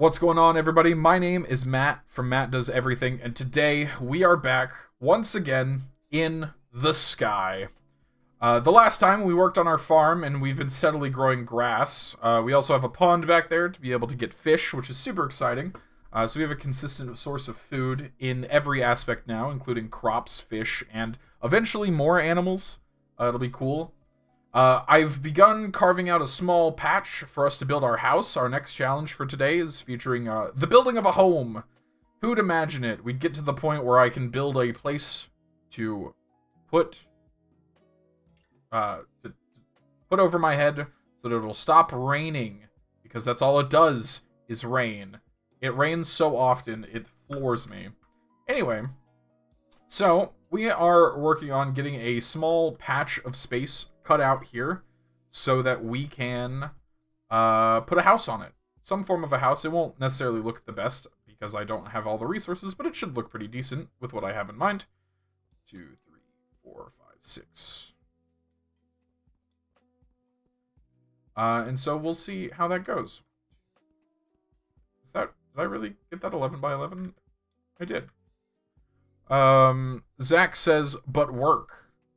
What's going on, everybody? My name is Matt from Matt Does Everything, and today we are back once again in the sky. The last time we worked on our farm and we've been steadily growing grass. We also have a pond back there to be able to get fish, which is super exciting. So we have a consistent source of food in every aspect now, including crops, fish, and eventually more animals. It'll be cool. I've begun carving out a small patch for us to build our house. Our next challenge for today is featuring the building of a home. Who'd imagine it? We'd get to the point where I can build a place to put to put over my head so that it'll stop raining, because that's all it does is rain. It rains so often, it floors me. Anyway, so we are working on getting a small patch of space cut out here so that we can put a house on it. Some form of a house. It won't necessarily look the best because I don't have all the resources, but it should look pretty decent with what I have in mind. 2, 3, 4, 5, 6. And so we'll see how that goes. Did I really get that 11 by 11? I did. Zach says, but work.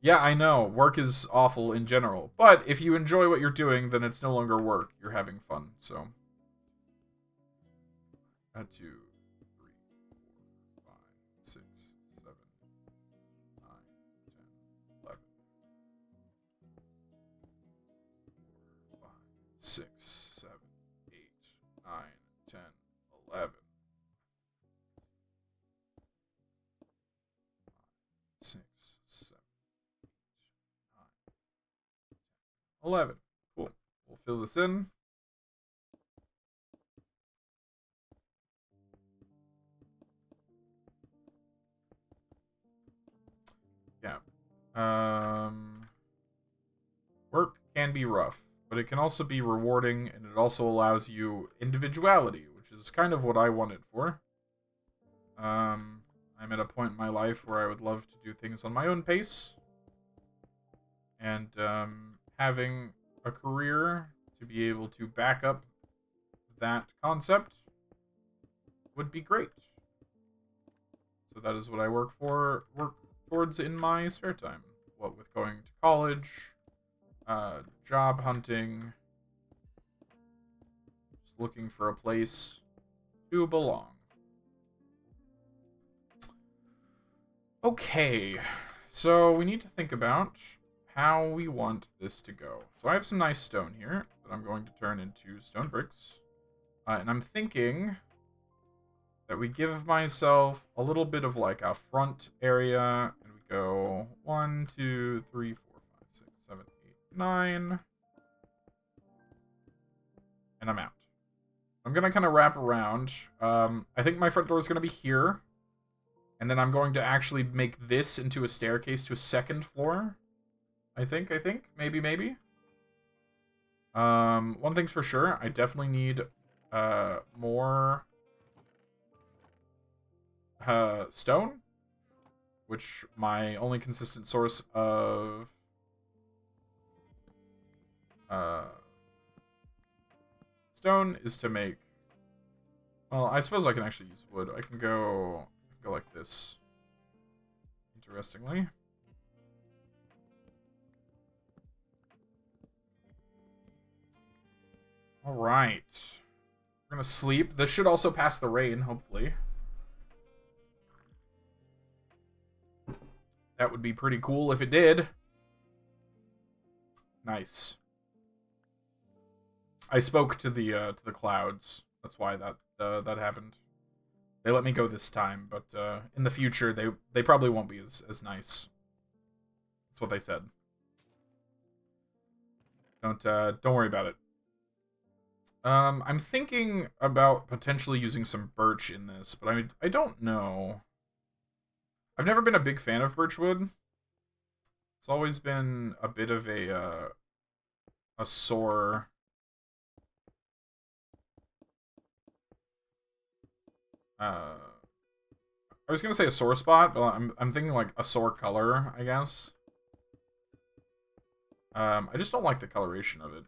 Yeah, I know. Work is awful in general. But if you enjoy what you're doing, then it's no longer work. You're having fun, so. 2, 3, 4, 5, 6, 7, 9, 10, 11. 5, 6, 7, 8, 9, 10, 11. 6, 7, 11. Cool. We'll fill this in. Yeah. Work can be rough, but it can also be rewarding, and it also allows you individuality, which is kind of what I want it for. I'm at a point in my life where I would love to do things on my own pace. And having a career to be able to back up that concept would be great. So that is what I work towards in my spare time. What with going to college, job hunting, just looking for a place to belong. Okay, so we need to think about how we want this to go. So I have some nice stone here that I'm going to turn into stone bricks. And I'm thinking that we give myself a little bit of like a front area, and we go 1, 2, 3, 4, 5, 6, 7, 8, 9. And I'm out. I'm gonna kind of wrap around. I think my front door is gonna be here. And then I'm going to actually make this into a staircase to a second floor. I think. Maybe. One thing's for sure. I definitely need more stone. Which my only consistent source of stone is to make... Well, I suppose I can actually use wood. I can go like this. Interestingly. Alright. We're gonna sleep. This should also pass the rain, hopefully. That would be pretty cool if it did. Nice. I spoke to the clouds. That's why that happened. They let me go this time, but in the future they probably won't be as nice. That's what they said. Don't worry about it. I'm thinking about potentially using some birch in this, but I don't know. I've never been a big fan of birchwood. It's always been a bit of a sore... I was gonna say a sore spot, but I'm thinking like a sore color, I guess. I just don't like the coloration of it.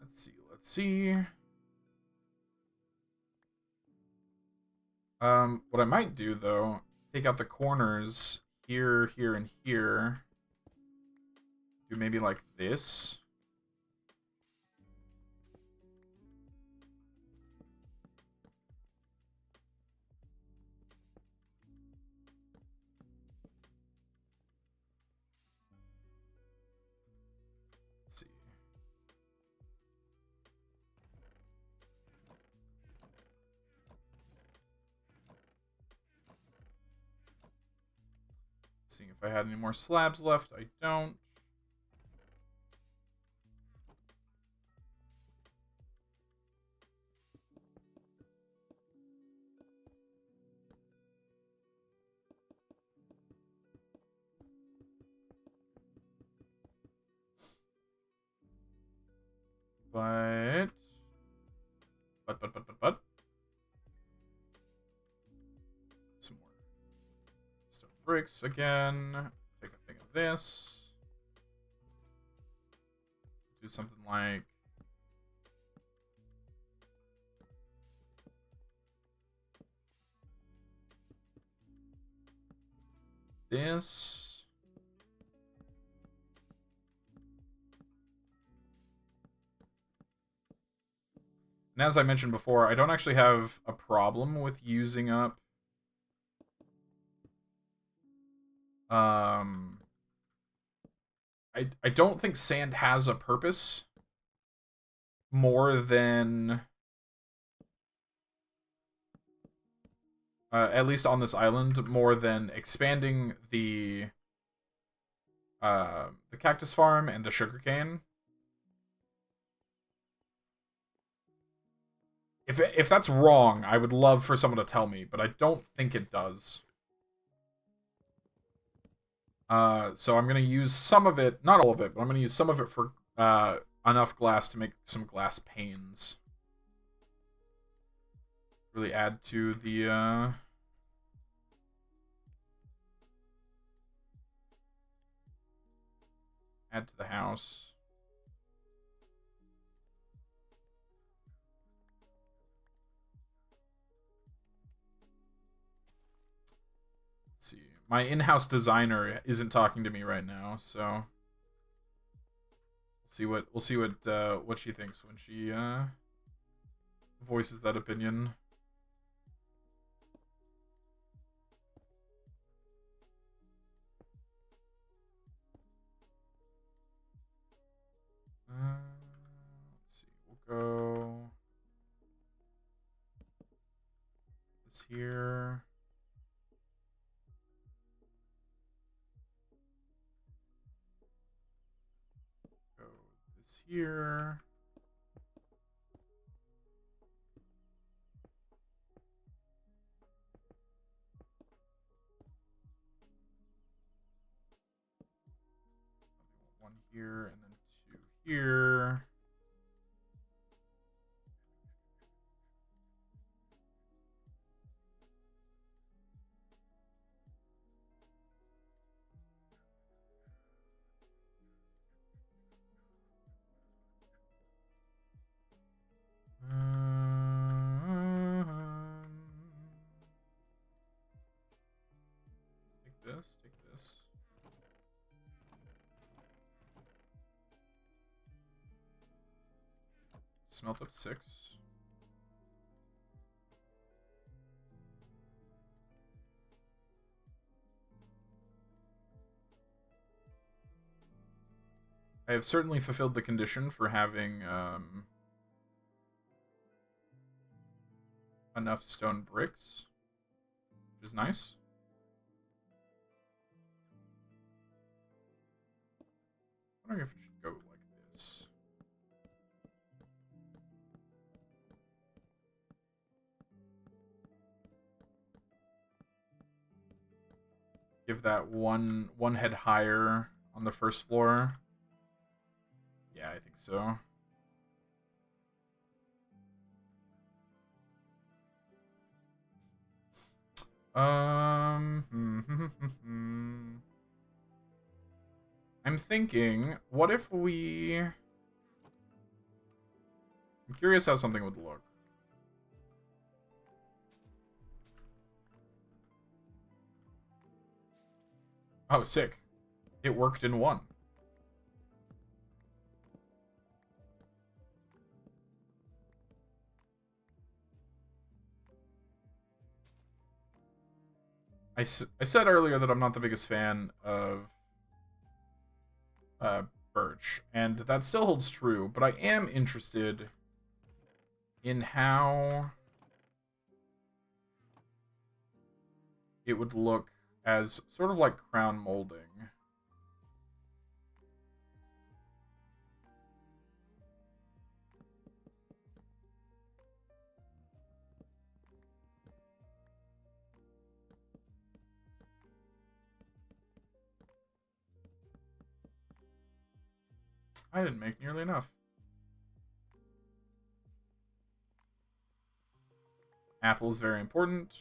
Let's see. What I might do, though, take out the corners here, here, and here. Do maybe like this. Let's see. Seeing if I had any more slabs left. I don't. But some more stone bricks again. Take a thing of this. Do something like this. And as I mentioned before, I don't actually have a problem with using up I don't think sand has a purpose more than at least on this island, more than expanding the cactus farm and the sugarcane. If that's wrong, I would love for someone to tell me, but I don't think it does. So I'm gonna use some of it, not all of it, but I'm gonna use some of it for enough glass to make some glass panes. Really add to the house. Let's see. My in-house designer isn't talking to me right now, so we'll see what she thinks when she voices that opinion. Let's see. We'll go this here. Go this here. One here and then two here. Take this. Smelt up 6. I have certainly fulfilled the condition for having enough stone bricks, which is nice. I'm wondering if it should go like this. Give that one head higher on the first floor. Yeah, I think so. I'm thinking, what if we I'm curious how something would look. Oh, sick. It worked in one. I said earlier that I'm not the biggest fan of birch, and that still holds true, but I am interested in how it would look as sort of like crown molding. I didn't make nearly enough. Apple is very important.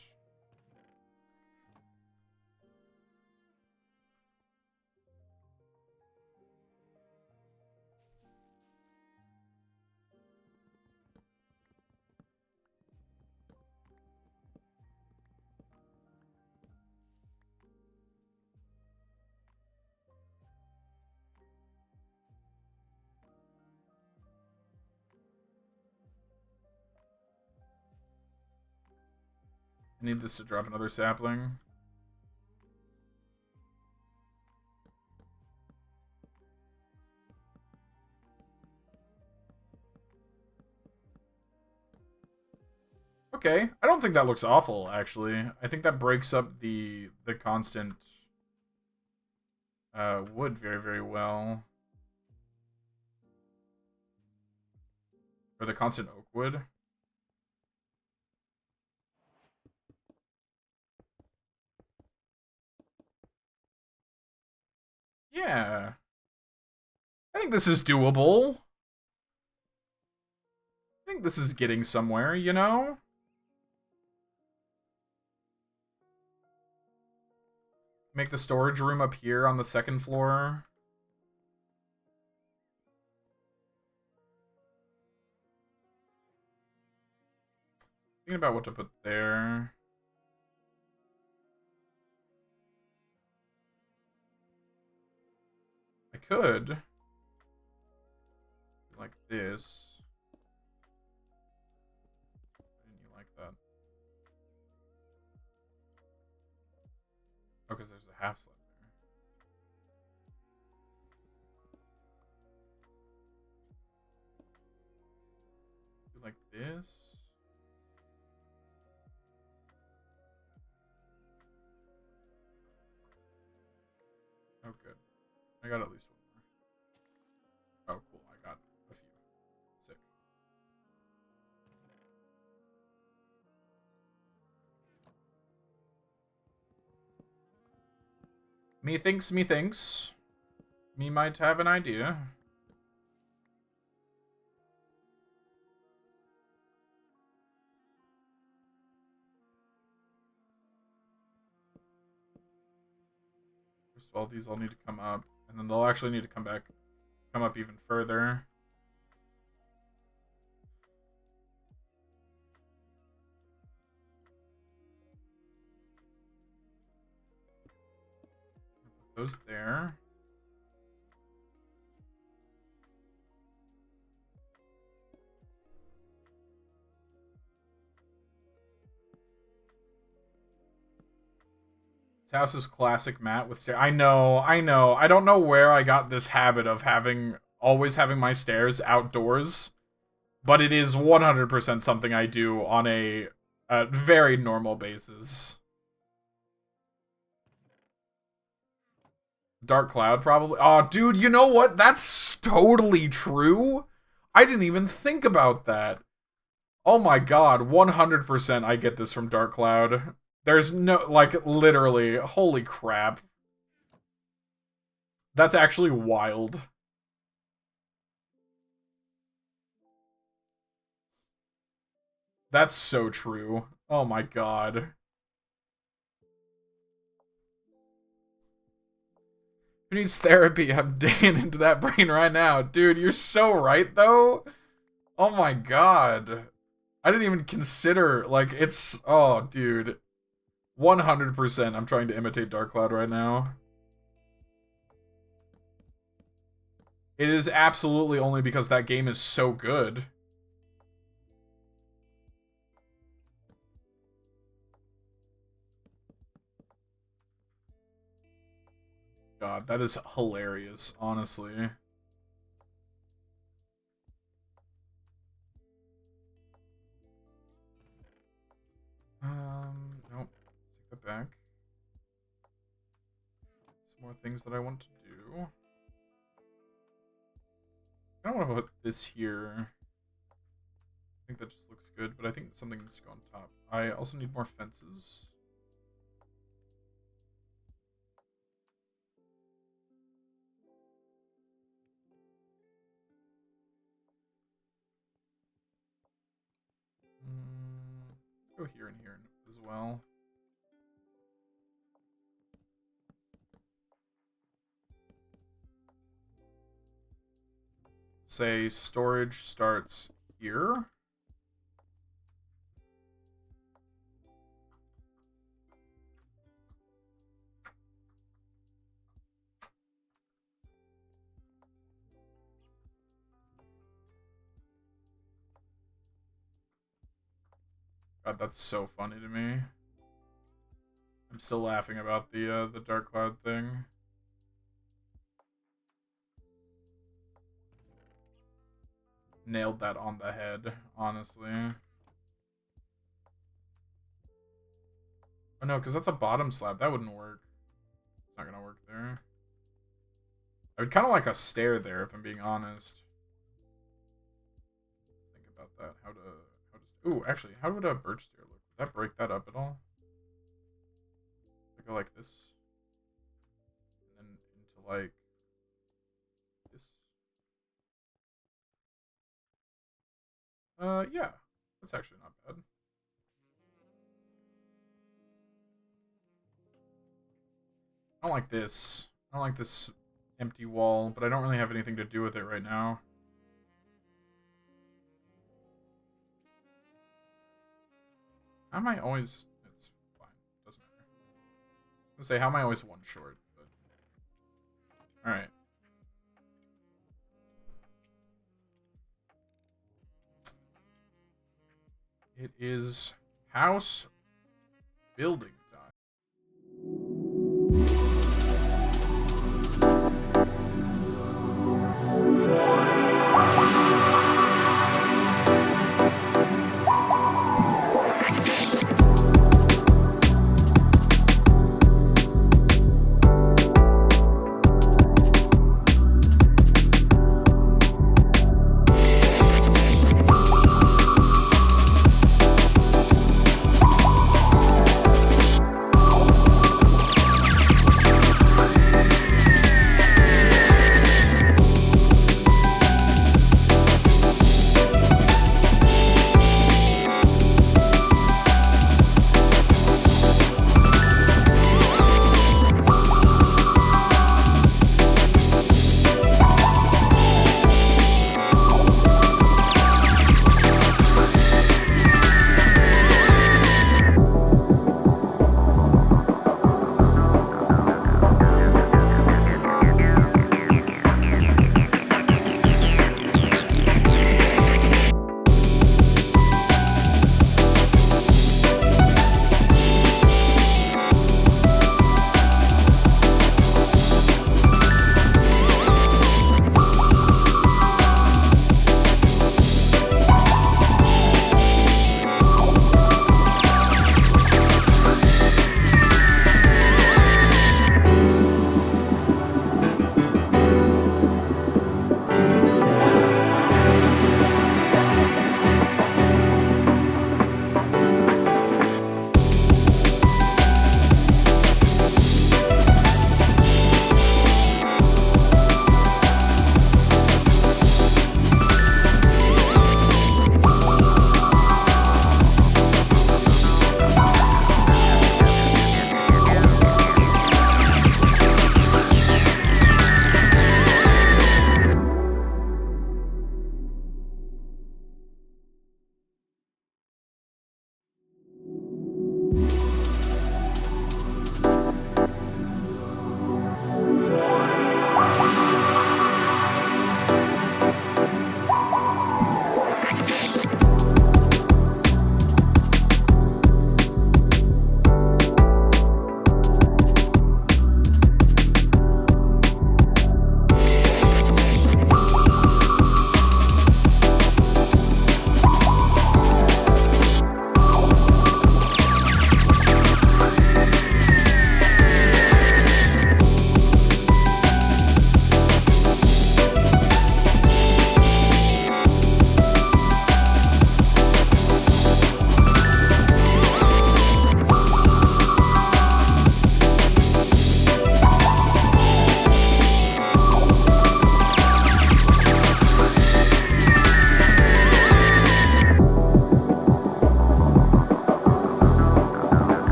I need this to drop another sapling. Okay, I don't think that looks awful, actually. I think that breaks up the constant wood very, very well. Or the constant oak wood. Yeah. I think this is doable. I think this is getting somewhere, you know? Make the storage room up here on the second floor. Thinking about what to put there. I could. Like this. Why didn't you like that? Oh, because there's a half slab there. Like this. Oh, good. I got at least one more. Oh, cool. I got a few. Sick. Methinks. Me might have an idea. First of all, these all need to come up. And then they'll actually need to come up even further. Put those there. This house is classic Matt with stairs. I know. I don't know where I got this habit of always having my stairs outdoors, but it is 100% something I do on a very normal basis. Dark Cloud, probably. Oh, dude, you know what? That's totally true. I didn't even think about that. Oh my god, 100% I get this from Dark Cloud. There's no, like, literally, holy crap. That's actually wild. That's so true. Oh my god. Who needs therapy? I'm digging into that brain right now. Dude, you're so right, though. Oh my god. I didn't even consider, like, it's... Oh, dude. 100% I'm trying to imitate Dark Cloud right now. It is absolutely only because that game is so good. God, that is hilarious, honestly. Nope. Take that back. Some more things that I want to do. I don't want to put this here. I think that just looks good, but I think something needs to go on top. I also need more fences. Let's go here and here as well. Say storage starts here. God, that's so funny to me. I'm still laughing about the Dark Cloud thing. Nailed that on the head, honestly. Oh no, because that's a bottom slab. That wouldn't work. It's not gonna work there. I would kind of like a stair there, if I'm being honest. Think about that. How to ooh, actually, how would a birch stair look? Would that break that up at all? I go like this, and then into like this. Yeah, that's actually not bad. I don't like this. I don't like this empty wall, but I don't really have anything to do with it right now. How am I always... It's fine. Doesn't matter. I was gonna say, how am I always one short? But... Alright. It is house building time.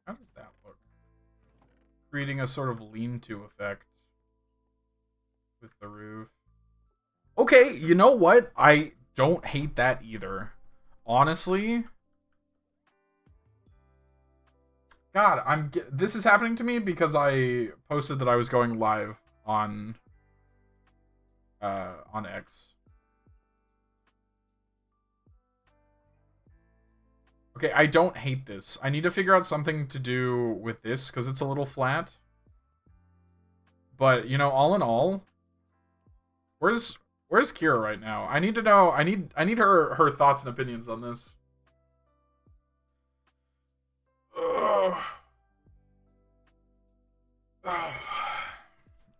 How does that look? Creating a sort of lean-to effect with the roof. Okay, you know what? I don't hate that either. Honestly, God, this is happening to me because I posted that I was going live on X. Okay, I don't hate this. I need to figure out something to do with this because it's a little flat. But, you know, all in all, where's Kira right now? I need to know. I need her thoughts and opinions on this.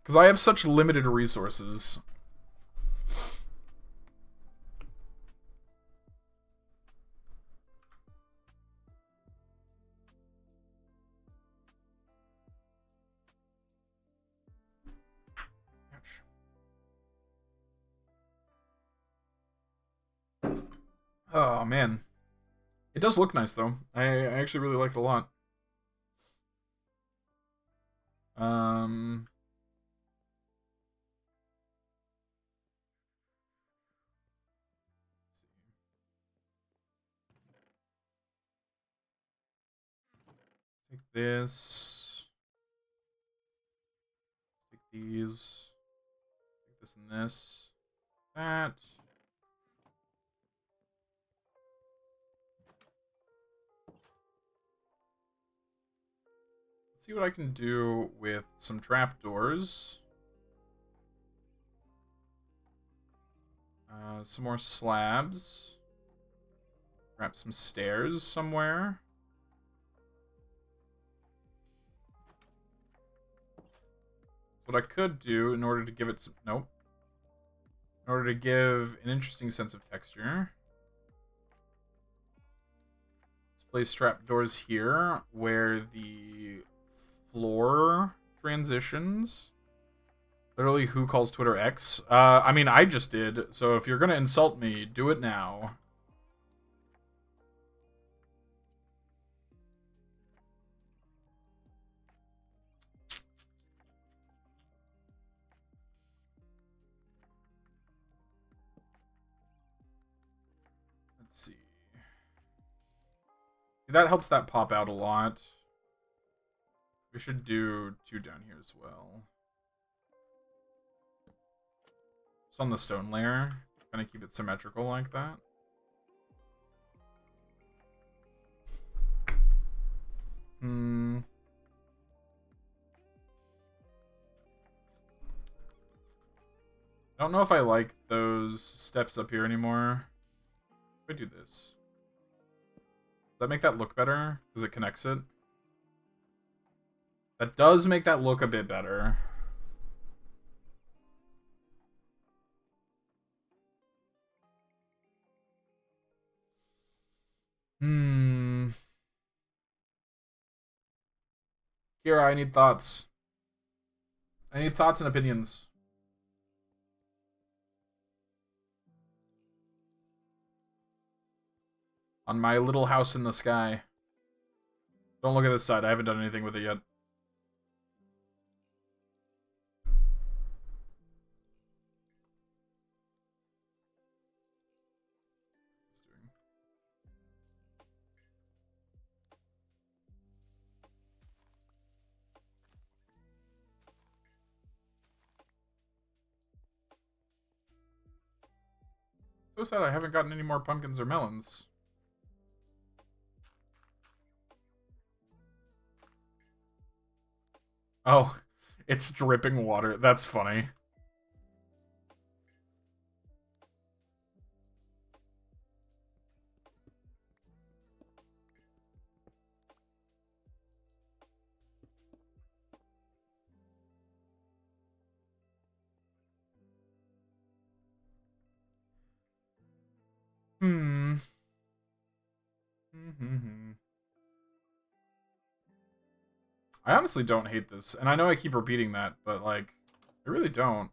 Because I have such limited resources. Oh, man. It does look nice, though. I actually really like it a lot. Um... Take this. Take these. Take this and this. That. Let's see what I can do with some trapdoors. Some more slabs. Perhaps some stairs somewhere. What I could do in order to give it some... Nope. In order to give an interesting sense of texture. Let's place trapdoors here where the floor transitions. Literally, who calls Twitter X? I mean, I just did. So if you're gonna insult me, do it now. Let's see. That helps that pop out a lot. We should do 2 down here as well. Just on the stone layer. Kind of keep it symmetrical like that. I don't know if I like those steps up here anymore. If I do this. Does that make that look better? Because it connects it? That does make that look a bit better. Kira, I need thoughts. I need thoughts and opinions. On my little house in the sky. Don't look at this side. I haven't done anything with it yet. So sad I haven't gotten any more pumpkins or melons. Oh, it's dripping water. That's funny. I honestly don't hate this, and I know I keep repeating that, but, like, I really don't.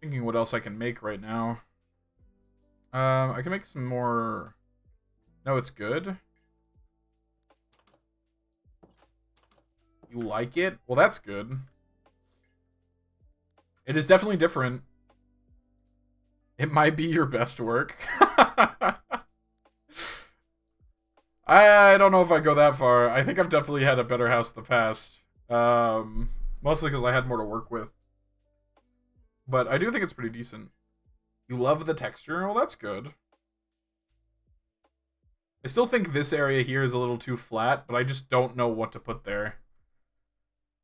Thinking what else I can make right now. I can make some more... No, it's good. You like it? Well, that's good. It is definitely different. It might be your best work. I don't know if I go that far. I think I've definitely had a better house in the past. Mostly because I had more to work with. But I do think it's pretty decent. You love the texture? Well, that's good. I still think this area here is a little too flat, but I just don't know what to put there.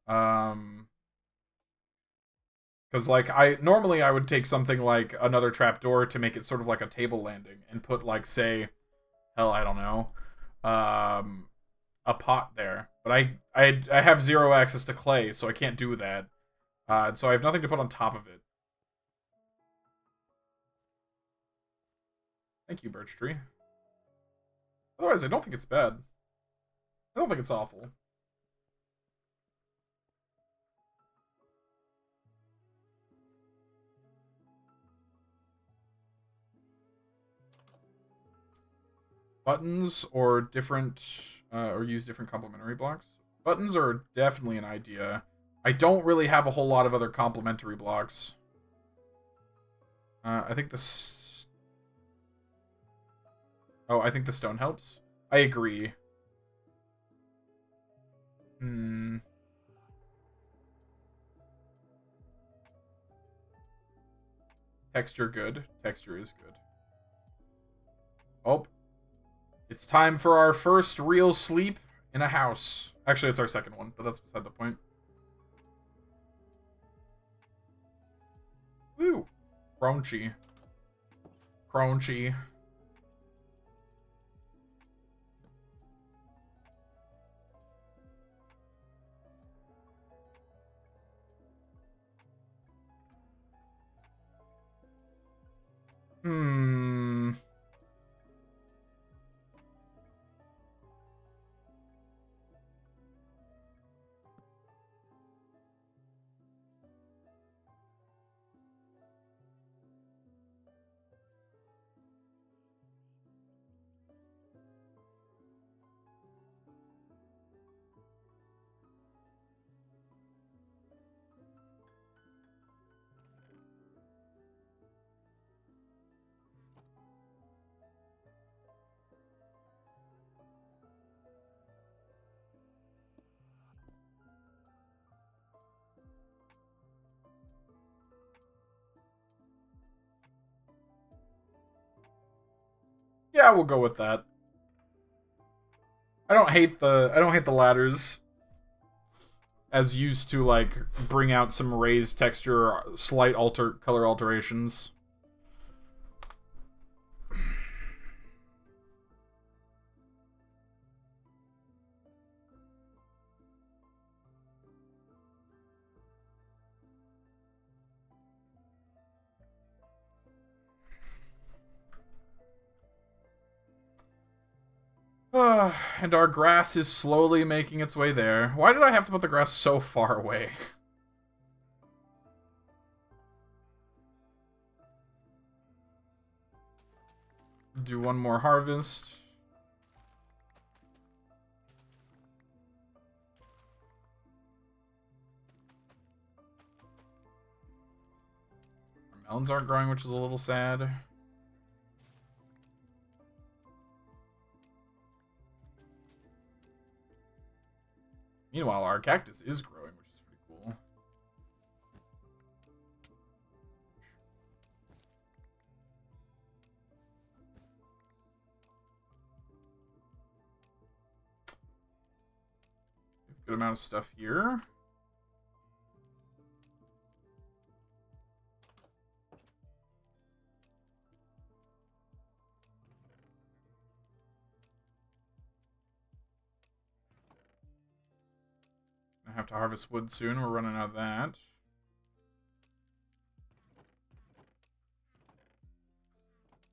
Because, like, normally I would take something like another trapdoor to make it sort of like a table landing and put, like, say, hell, I don't know, a pot there. But I have zero access to clay, so I can't do that. So I have nothing to put on top of it. Thank you, birch tree. Otherwise, I don't think it's bad. I don't think it's awful. Buttons or different, or use different complementary blocks. Buttons are definitely an idea. I don't really have a whole lot of other complementary blocks. I think this. Oh, I think the stone helps. I agree. Texture good. Texture is good. Oh. It's time for our first real sleep in a house. Actually, it's our second one, but that's beside the point. Woo! Crunchy. Crunchy. Yeah, we'll go with that. I don't hate the ladders as used to, like, bring out some raised texture or slight color alterations. And our grass is slowly making its way there. Why did I have to put the grass so far away? Do one more harvest. Our melons aren't growing, which is a little sad. Meanwhile, our cactus is growing, which is pretty cool. Good amount of stuff here. I have to harvest wood soon. We're running out of that.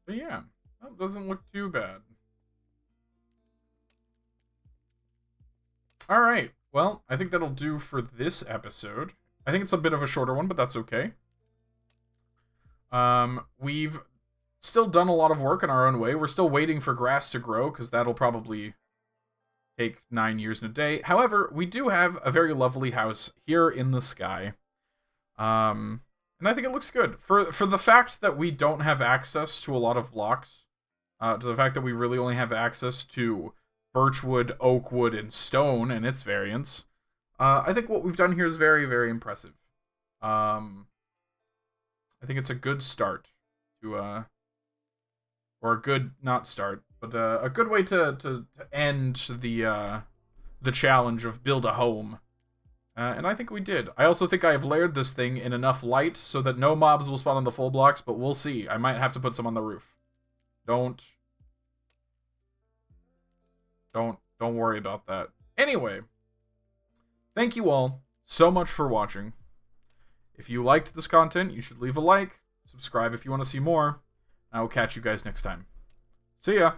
But yeah, that doesn't look too bad. Alright, well, I think that'll do for this episode. I think it's a bit of a shorter one, but that's okay. We've still done a lot of work in our own way. We're still waiting for grass to grow, because that'll probably take 9 years and a day. However, we do have a very lovely house here in the sky. And I think it looks good. For the fact that we don't have access to a lot of blocks, to the fact that we really only have access to birchwood, oakwood, and stone and its variants, I think what we've done here is very, very impressive. I think it's a good start to, or a good, not start, but a good way to end the challenge of build a home. And I think we did. I also think I have layered this thing in enough light so that no mobs will spawn on the full blocks, but we'll see. I might have to put some on the roof. Don't worry about that. Anyway, thank you all so much for watching. If you liked this content, you should leave a like, subscribe if you want to see more. I will catch you guys next time. See ya!